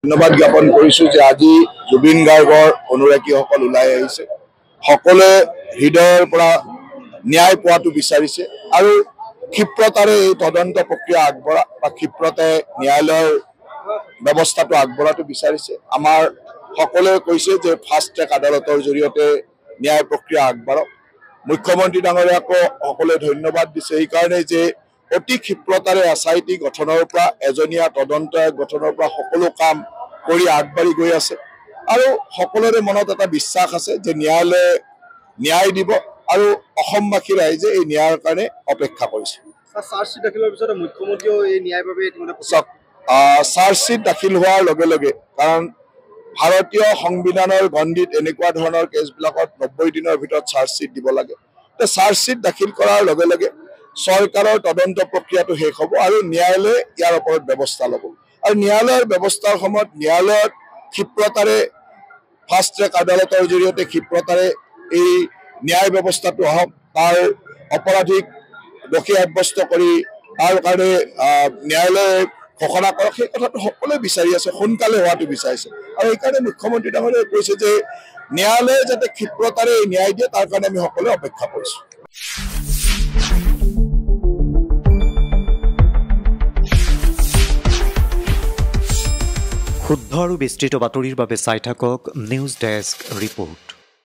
ধন্যবাদ জ্ঞাপন কৰিছো যে আজি জুবিন গাৰ্গৰ অনুৰাগীসকল ওলাই আহিছে সকলোৱে হৃদয়ৰ পৰা ন্যায় পোৱাটো বিচাৰিছে আৰু ক্ষিপ্ৰতাৰে এই তদন্ত প্ৰক্ৰিয়া আগবঢ়া বা ক্ষিপ্ৰতে ন্যায়ালয়ৰ ব্যৱস্থাটো আগবঢ়াটো বিচাৰিছে আমাৰ সকলোৱে কৈছে যে ফাষ্ট ট্ৰেক আদালতৰ জৰিয়তে ন্যায় প্ৰক্ৰিয়া আগবঢ়াওক মুখ্যমন্ত্ৰী ডাঙৰীয়াকো সকলোৱে ধন্যবাদ দিছে এই কাৰণে যে অতি ক্ষিপ্ৰতাৰে এছআইটি গঠনৰ পৰা এজনীয়া তদন্ত গঠনৰ পৰা সকলো কাম কৰি আগবাঢ়ি গৈ আছে আৰু সকলোৰে মনত এটা বিশ্বাস আছে যে ন্যায়ালয়ে ন্যায় দিব আৰু অসমবাসী ৰাইজে এই ন্যায়ৰ কাৰণে অপেক্ষা কৰিছে চাৰ্জশ্বিট দাখিলৰ পিছত মুখ্যমন্ত্ৰীও এই ন্যায়ৰ বাবে চাৰ্জশ্বিট দাখিল হোৱাৰ লগে লগে কাৰণ ভাৰতীয় সংবিধানৰ গণ্ডিত এনেকুৱা ধৰণৰ কেছবিলাকত 90 দিনৰ ভিতৰত চাৰ্জশ্বিট দিব লাগে চাৰ্জশ্বিট দাখিল কৰাৰ লগে লগে চৰকাৰৰ তদন্ত প্ৰক্ৰিয়াটো শেষ হ'ব আৰু ন্যায়ালয়ে ইয়াৰ ওপৰত ব্যৱস্থা ল'ব আৰু ন্যায়ালয়ৰ ব্যৱস্থাৰ সময়ত ন্যায়ালয়ত ক্ষিপ্ৰতাৰে ফাষ্ট ট্ৰেক আদালতৰ জৰিয়তে ক্ষিপ্ৰতাৰে এই ন্যায় ব্যৱস্থাটো হওক তাৰ অপৰাধীক দোষী সাব্যস্ত কৰি তাৰ কাৰণে ন্যায়ালয়ে ঘোষণা কৰক সেই কথাটো সকলোৱে বিচাৰি আছে সোনকালে হোৱাটো বিচাৰিছে আৰু এইকাৰণে মুখ্যমন্ত্ৰী ডাঙৰীয়াই কৈছে যে ন্যায়ালয়ে যাতে ক্ষিপ্ৰতাৰে ন্যায় দিয়ে তাৰ কাৰণে আমি সকলোৱে অপেক্ষা কৰিছোঁ শুদ্ধ আৰু বিস্তৃত বাতৰিৰ বাবে চাই থাকক নিউজ ডেস্ক ৰিপোৰ্ট।